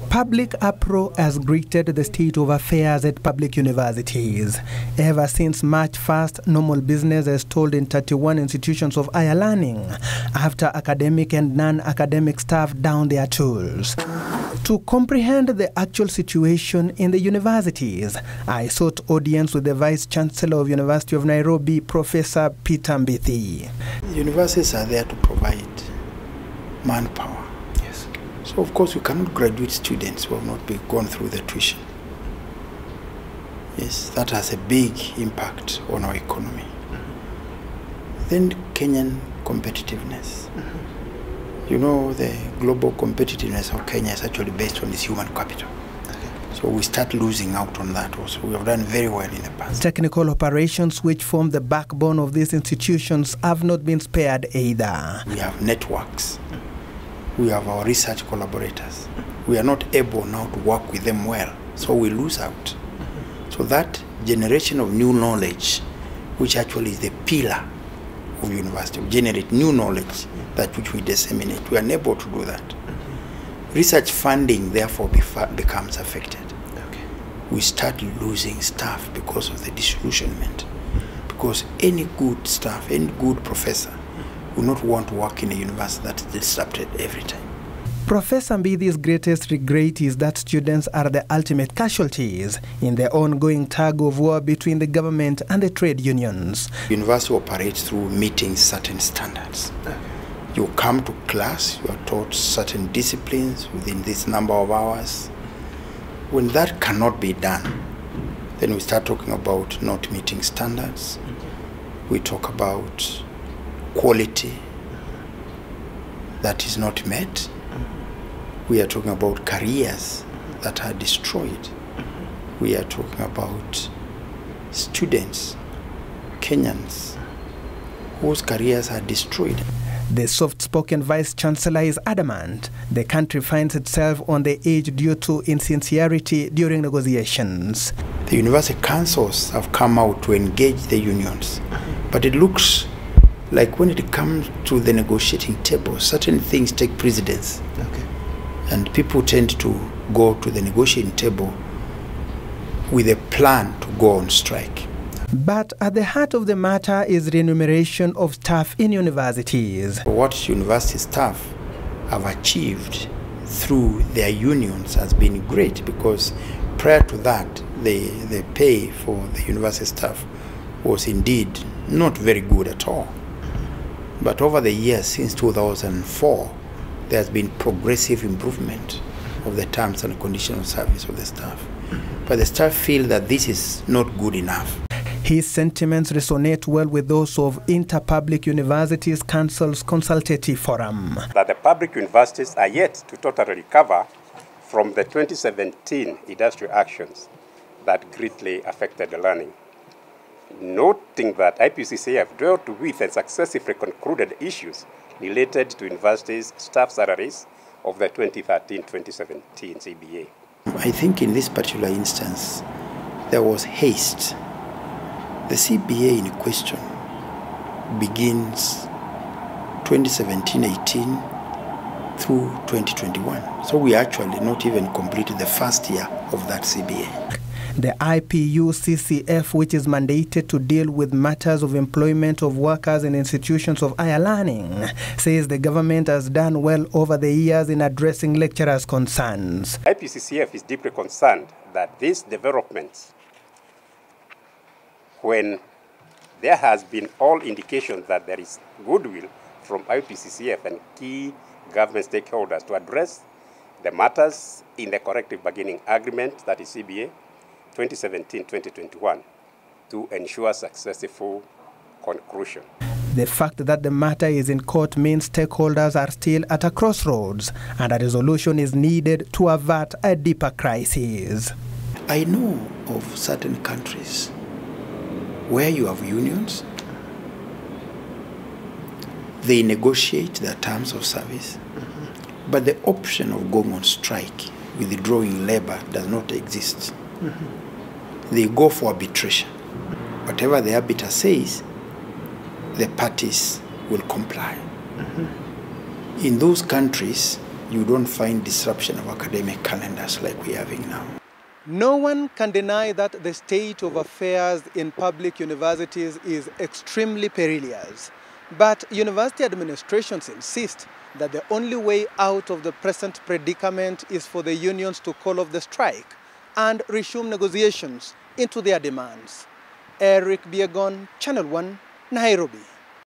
Public uproar has greeted the state of affairs at public universities. Ever since March 1st, normal business has stalled in 31 institutions of higher learning after academic and non-academic staff down their tools. To comprehend the actual situation in the universities, I sought audience with the Vice Chancellor of University of Nairobi, Professor Prof.Mbithi. Universities are there to provide manpower. Yes. So of course we cannot graduate students who have not gone through the tuition. Yes, that has a big impact on our economy. Then Kenyan competitiveness. You know, the global competitiveness of Kenya is actually based on its human capital. So we start losing out on that also. We have done very well in the past. Technical operations, which form the backbone of these institutions, have not been spared either. We have networks. We have our research collaborators. We are not able now to work with them well, so we lose out. So that generation of new knowledge, which actually is the pillar of university, we generate new knowledge, that which we disseminate. We are unable to do that. Research funding, therefore, becomes affected. We start losing staff because of the disillusionment. Because any good staff, any good professor will not want to work in a university that is disrupted every time. Professor Mbithi's greatest regret is that students are the ultimate casualties in the ongoing tug of war between the government and the trade unions. University operates through meeting certain standards. You come to class, you are taught certain disciplines within this number of hours. When that cannot be done, then we start talking about not meeting standards. We talk about quality that is not met. We are talking about careers that are destroyed. We are talking about students, Kenyans, whose careers are destroyed. The soft-spoken Vice-Chancellor is adamant the country finds itself on the edge due to insincerity during negotiations. The university councils have come out to engage the unions, but it looks like when it comes to the negotiating table, certain things take precedence. And people tend to go to the negotiating table with a plan to go on strike. But at the heart of the matter is remuneration of staff in universities. What university staff have achieved through their unions has been great, because prior to that, the pay for the university staff was indeed not very good at all. But over the years, since 2004, there has been progressive improvement of the terms and conditions of service of the staff. But the staff feel that this is not good enough. His sentiments resonate well with those of Inter-Public Universities Council's Consultative Forum. That the public universities are yet to totally recover from the 2017 industrial actions that greatly affected the learning. Noting that IPCC have dealt with and successively concluded issues related to universities' staff salaries of the 2013-2017 CBA. I think in this particular instance, there was haste. The CBA in question begins 2017-18 through 2021. So we actually not even completed the first year of that CBA. The IPU-CCF, which is mandated to deal with matters of employment of workers in institutions of higher learning, says the government has done well over the years in addressing lecturers' concerns. IPCCF is deeply concerned that these developments, when there has been all indications that there is goodwill from IPCCF and key government stakeholders to address the matters in the collective bargaining agreement, that is CBA, 2017-2021, to ensure successful conclusion. The fact that the matter is in court means stakeholders are still at a crossroads and a resolution is needed to avert a deeper crisis. I know of certain countries where you have unions, they negotiate their terms of service, but the option of going on strike, withdrawing labor, does not exist. They go for arbitration. Whatever the arbiter says, the parties will comply. In those countries, you don't find disruption of academic calendars like we're having now. No one can deny that the state of affairs in public universities is extremely perilous. But university administrations insist that the only way out of the present predicament is for the unions to call off the strike and resume negotiations into their demands. Eric Biegon, Channel 1, Nairobi.